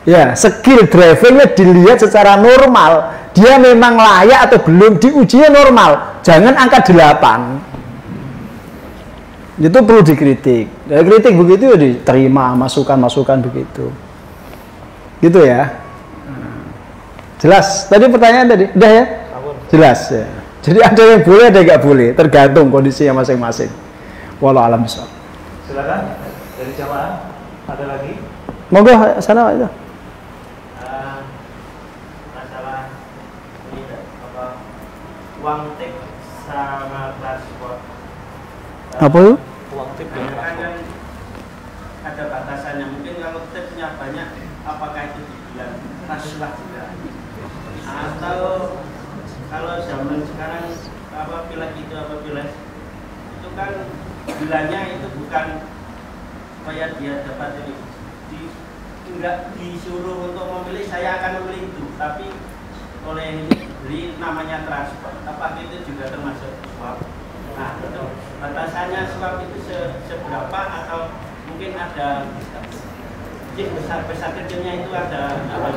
Ya, skill drivingnya dilihat secara normal. Dia memang layak atau belum, diujinya normal. Jangan angka 8. Itu perlu dikritik. Dari kritik begitu ya diterima, masukan-masukan begitu. Gitu ya. Jelas. Tadi pertanyaan tadi, udah ya? Jelas ya. Jadi ada yang boleh, ada yang nggak boleh, tergantung kondisinya masing-masing. Wallahu a'lam bishawab. Silakan dari jamaah, ada lagi? Monggo sana Pak itu. Masalah ini apa uang tip sama transport. Apa itu? Uang tip Kan ada batasannya. Mungkin kalau tipnya banyak, apakah itu dibilang rasuah juga? Atau kalau zaman sekarang apa pilek itu apa pilek itu kan bilangnya itu bukan supaya dia dapat ini enggak disuruh untuk memilih saya akan memilih itu, tapi oleh ini beli namanya transport, apa itu juga termasuk suap? Nah itu batasannya suap itu seberapa, atau mungkin ada besar kecilnya itu ada apa?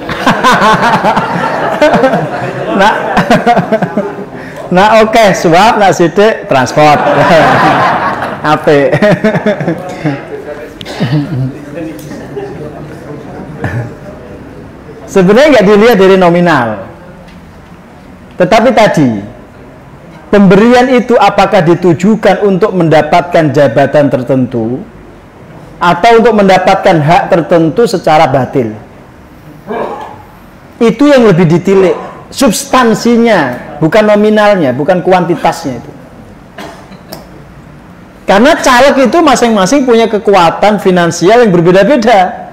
Nah oke, suap nak sidik transport. Ape. Sebenarnya nggak dilihat dari nominal, tetapi tadi pemberian itu apakah ditujukan untuk mendapatkan jabatan tertentu atau untuk mendapatkan hak tertentu secara batil, itu yang lebih ditilik, substansinya, bukan nominalnya, bukan kuantitasnya itu. Karena caleg itu masing-masing punya kekuatan finansial yang berbeda-beda.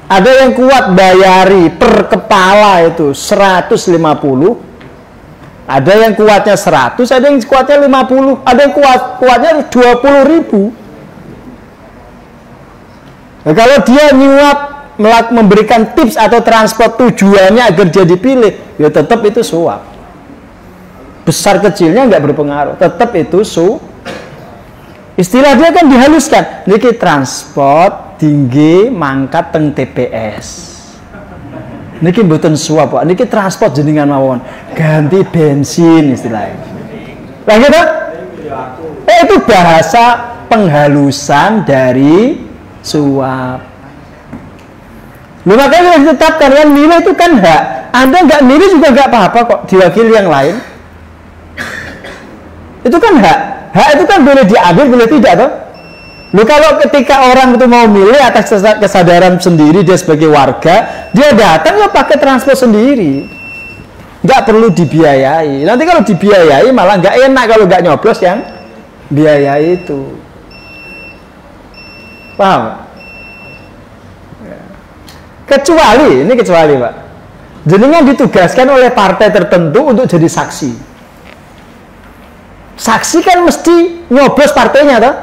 Ada yang kuat bayari per kepala itu 150, ada yang kuatnya 100, ada yang kuatnya 50, ada yang kuatnya 20.000. Nah, kalau dia nyuap memberikan tips atau transport tujuannya agar dia dipilih, ya tetap itu suap. Besar kecilnya nggak berpengaruh, tetap itu istilah dia kan dihaluskan. Niki transport tinggi mangkat teng TPS. Niki mboten suap, Pak. Niki transport jenengan mawon. Ganti bensin istilahnya. Lah gitu? Itu bahasa penghalusan dari suap. Lu makanya ditetapkan kan nilai itu kan hak. Anda nggak milih juga nggak apa-apa kok, diwakili yang lain. Itu kan hak. Hak itu kan boleh diambil, boleh tidak toh? Lu kalau ketika orang itu mau milih atas kesadaran sendiri dia sebagai warga, dia datang ya pakai transport sendiri, nggak perlu dibiayai. Nanti kalau dibiayai malah nggak enak kalau nggak nyoblos yang biayai itu. Paham? Kecuali, ini kecuali Pak, jenengan ditugaskan oleh partai tertentu untuk jadi saksi. Saksi kan mesti nyoblos partainya toh.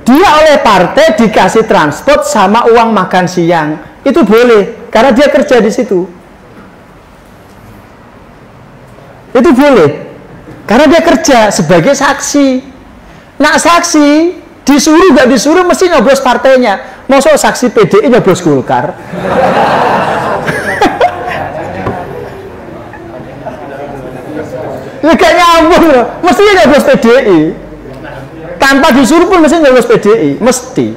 Dia oleh partai dikasih transport sama uang makan siang, itu boleh karena dia kerja di situ. Itu boleh karena dia kerja sebagai saksi. Nah saksi disuruh gak disuruh mesti nyoblos partainya. Masa saksi PDI nyoblos Golkar? Ya gak nyambung loh. Mestinya nyoblos PDI. Tanpa disuruh pun mesti nyoblos PDI, mesti.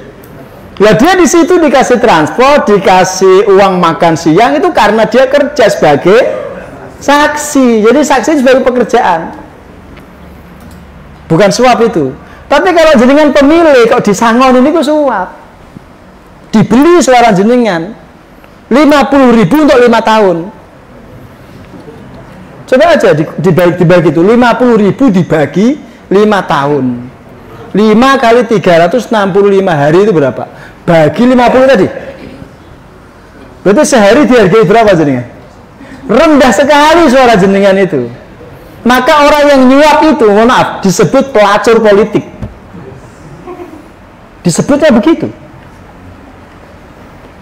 Lah dia di situ dikasih transport, dikasih uang makan siang itu karena dia kerja sebagai saksi. Jadi saksi sebagai pekerjaan. Bukan suap itu. Tapi kalau jenengan pemilih kok disangon ini kok suap. Dibeli suara jenengan 50.000 untuk 5 tahun. Coba aja dibagi itu 50.000 dibagi 5 tahun. 5 kali 365 hari itu berapa? Bagi 50 tadi. Berarti sehari dihargai berapa jenengan? Rendah sekali suara jenengan itu. Maka orang yang nyuap itu, mohon maaf, disebut pelacur politik. Disebutnya begitu.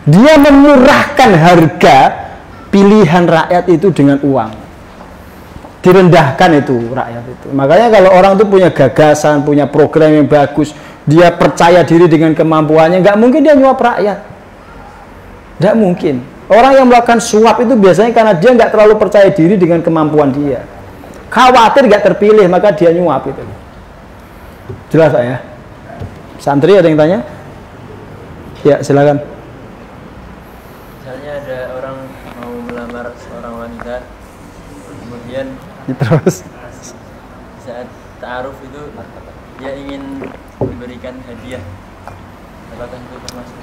Dia memurahkan harga pilihan rakyat itu dengan uang. Direndahkan itu rakyat itu. Makanya kalau orang itu punya gagasan, punya program yang bagus, dia percaya diri dengan kemampuannya, nggak mungkin dia nyuap rakyat. Nggak mungkin. Orang yang melakukan suap itu biasanya karena dia nggak terlalu percaya diri dengan kemampuan dia. Khawatir nggak terpilih, maka dia nyuap itu. Jelas Pak ya? Santri ada yang tanya? Ya silakan. Misalnya ada orang mau melamar seorang wanita, kemudian Terus saat ta'aruf itu dia ingin memberikan hadiah, apakah itu termasuk?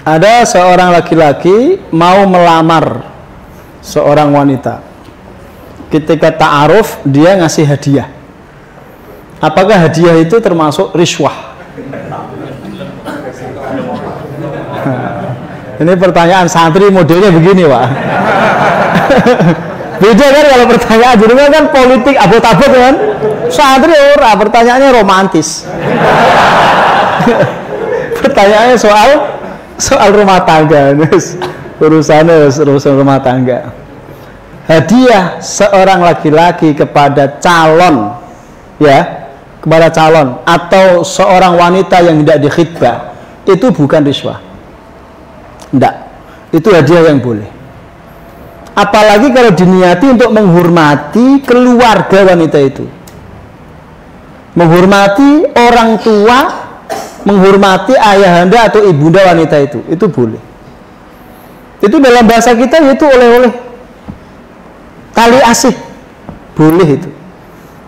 ada seorang laki-laki mau melamar seorang wanita. Ketika ta'aruf dia ngasih hadiah. Apakah hadiah itu termasuk riswah? Ini pertanyaan santri modelnya begini Pak. Beda kan kalau pertanyaan jenengan kan politik abot-abot kan. Santri ora, pertanyaannya romantis. Pertanyaannya soal rumah tangga. Urusan rumah tangga. Hadiah seorang laki-laki kepada calon, ya, kepada calon atau seorang wanita yang tidak dikhitbah itu bukan riswah. Tidak. Itu hadiah yang boleh. Apalagi kalau diniati untuk menghormati keluarga wanita itu. Menghormati orang tua, menghormati ayahanda atau ibunda wanita itu boleh. Itu dalam bahasa kita itu oleh-oleh. Tali asih. Boleh itu.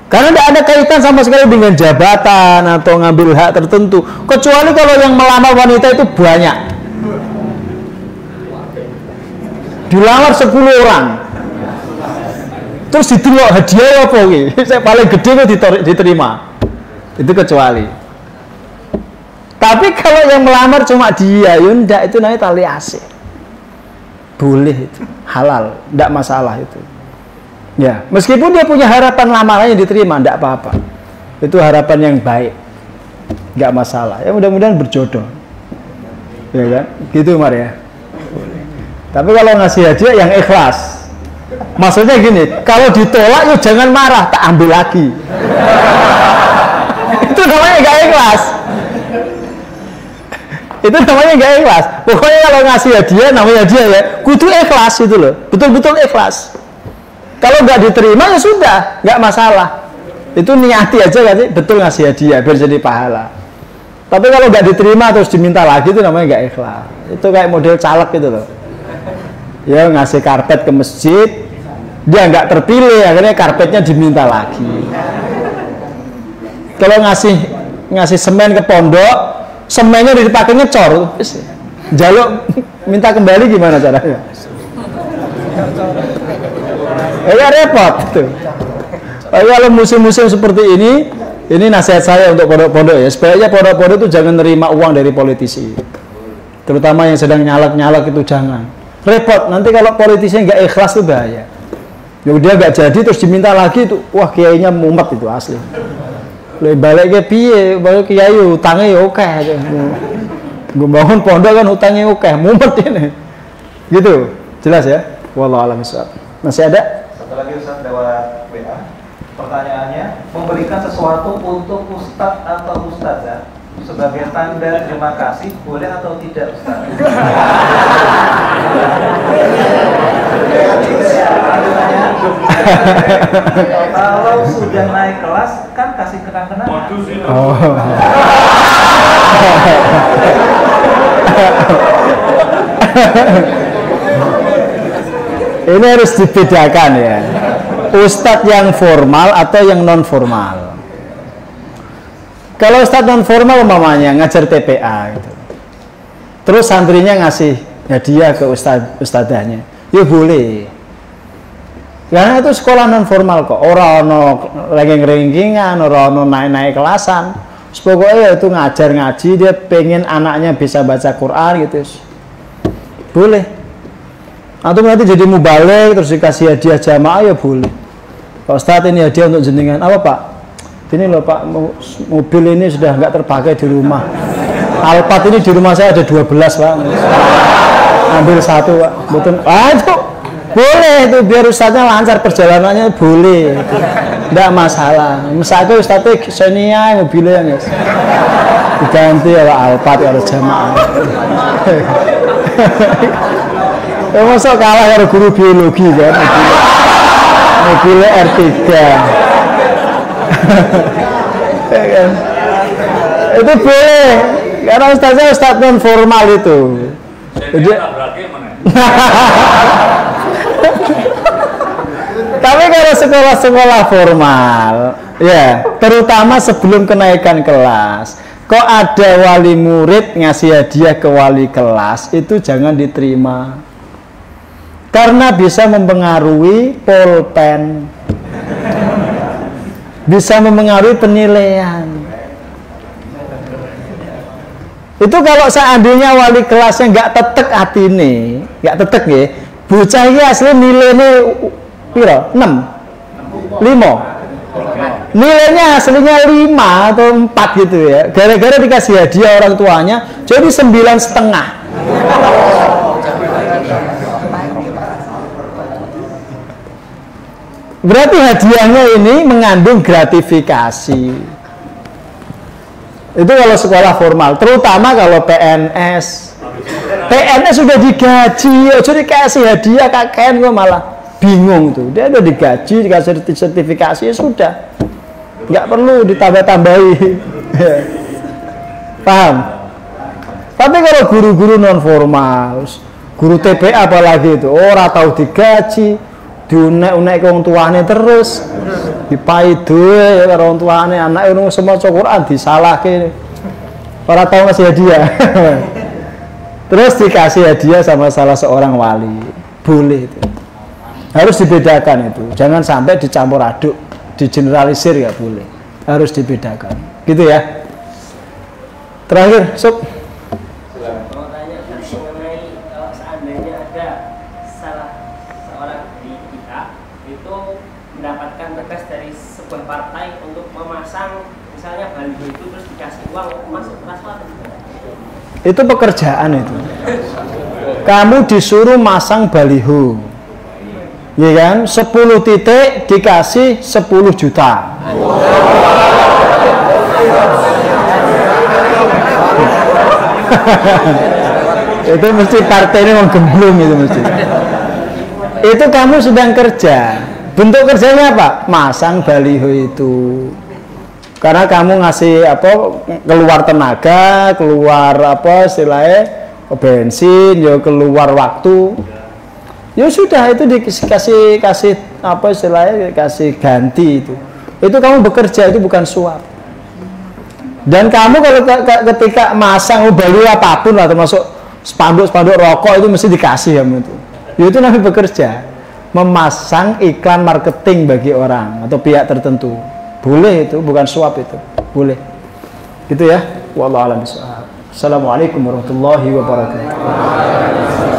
Karena tidak ada kaitan sama sekali dengan jabatan atau ngambil hak tertentu. Kecuali kalau yang melamar wanita itu banyak. Dilamar 10 orang. Terus diterima hadiah apa iki? Saya paling gede kok diterima. Itu kecuali. Tapi kalau yang melamar cuma dia, ya itu namanya tali asih. Boleh itu, halal, tidak masalah itu. Ya, meskipun dia punya harapan lamarannya diterima, tidak apa-apa. Itu harapan yang baik, nggak masalah. Ya mudah-mudahan berjodoh. Ya kan? Gitu Mar ya. Tapi kalau ngasih hadiah yang ikhlas. Maksudnya gini, kalau ditolak yuk jangan marah, tak ambil lagi. Itu namanya gak ikhlas. Itu namanya gak ikhlas. Pokoknya kalau ngasih hadiah, namanya hadiah ya, kudu ikhlas itu loh. Betul-betul ikhlas. Kalau nggak diterima ya sudah, nggak masalah. Itu niati aja kan, betul ngasih hadiah biar jadi pahala. Tapi kalau nggak diterima terus diminta lagi itu namanya nggak ikhlas. Itu kayak model caleg gitu loh. Ya ngasih karpet ke masjid, dia nggak terpilih, akhirnya karpetnya diminta lagi. Kalau ngasih semen ke pondok, semennya dipakai ngecor, jaluk minta kembali gimana caranya? Ya repot tuh. Kalau musim-musim seperti ini Ini nasihat saya untuk pondok-pondok ya. Sebaiknya pondok-pondok itu jangan nerima uang dari politisi. Terutama yang sedang nyalek-nyalek itu jangan. Repot. Nanti kalau politisinya nggak ikhlas itu bahaya. Ya dia nggak jadi terus diminta lagi itu, wah kiainya mumet itu asli. Balik ke piye, balik kiai utangnya ya oke. Gue bangun pondok kan utangnya oke, mumet ini. Gitu. Jelas ya? Wallahu a'lam bishawab. Masih ada? Satu lagi Ustaz lewat WA. Pertanyaannya, memberikan sesuatu untuk ustadz atau ustazah sebagai tanda terima kasih boleh atau tidak Ustaz? Kalau sudah naik kelas kan kasih kenang-kenangan. Oh. Ini harus dibedakan ya. Ustadz yang formal atau yang non formal. Kalau ustadz non formal umpamanya ngajar TPA gitu. Terus santrinya ngasih hadiah ke ustadzahnya. Ya boleh. Karena itu sekolah non formal kok. Ora ono ranking-rankingan, ora ono naik-naik kelasan. Pokoknya itu ngajar ngaji, dia pengen anaknya bisa baca Quran gitu. Boleh. Atau nanti jadi mubalik terus dikasih hadiah jamaah ya boleh. Pak Ustadz ini hadiah untuk jenengan. Apa Pak? Ini loh Pak, mobil ini sudah nggak terpakai di rumah. Alphard ini di rumah saya ada 12 Pak. Ambil satu Pak. Betul. Itu boleh itu biar ustadznya lancar perjalanannya boleh. Nggak masalah. Misalnya ustadznya Xenia mobilnya guys. Diganti ya Alphard harus jamaah. Masuk kalah dari guru biologi kan, mobilnya R3. Itu boleh, karena ustaznya ustadz non formal itu. Tapi kalau sekolah-sekolah formal, ya terutama sebelum kenaikan kelas, kok ada wali murid ngasih hadiah ke wali kelas, itu jangan diterima. Karena bisa mempengaruhi pulpen, bisa mempengaruhi penilaian. Itu kalau seandainya wali kelasnya nggak tetek hati nih, nggak tetek ya, bocah ini asli nilainya piro? 6, 5. Nilainya aslinya 5 atau 4 gitu ya. Gara-gara dikasih hadiah orang tuanya, jadi 9,5. Berarti hadiahnya ini mengandung gratifikasi. Itu kalau sekolah formal, terutama kalau PNS. PNS sudah digaji, jadi dikasih hadiah kakek gue malah bingung tuh. Dia udah digaji, dikasih sertifikasi ya sudah, nggak perlu ditambah-tambahi. Paham? Tapi kalau guru-guru non formal, guru TPA apalagi itu, orang tahu digaji. Diunek-unek ke orang tuanya terus dipai duwe ya orang tuanya, anak itu semua Quran disalahke para tahu ngasih hadiah. Terus dikasih hadiah sama salah seorang wali, boleh itu. Harus dibedakan itu, jangan sampai dicampur aduk, digeneralisir ya boleh, harus dibedakan gitu ya. Terakhir Sob, mendapatkan tugas dari sebuah partai untuk memasang misalnya baliho itu terus dikasih uang masuk transfer. Itu pekerjaan itu. Kamu disuruh masang baliho, ya kan? 10 titik dikasih 10 juta. Itu mesti partai ini menggemblung itu mesti. Itu kamu sedang kerja. Bentuk kerjanya apa? Masang baliho itu. Karena kamu ngasih apa? Keluar tenaga, keluar apa? Istilahnya bensin, ya keluar waktu. Ya sudah itu kasih apa istilahnya? Kasih ganti itu. Itu kamu bekerja, itu bukan suap. Dan kamu kalau ketika masang baliho apapun lah, termasuk spanduk-spanduk rokok itu mesti dikasih kamu itu. Ya itu namanya bekerja. Memasang iklan marketing bagi orang atau pihak tertentu Boleh itu, bukan suap itu. Boleh. Gitu ya. Wallahu a'lam bishawab. Assalamualaikum warahmatullahi wabarakatuh.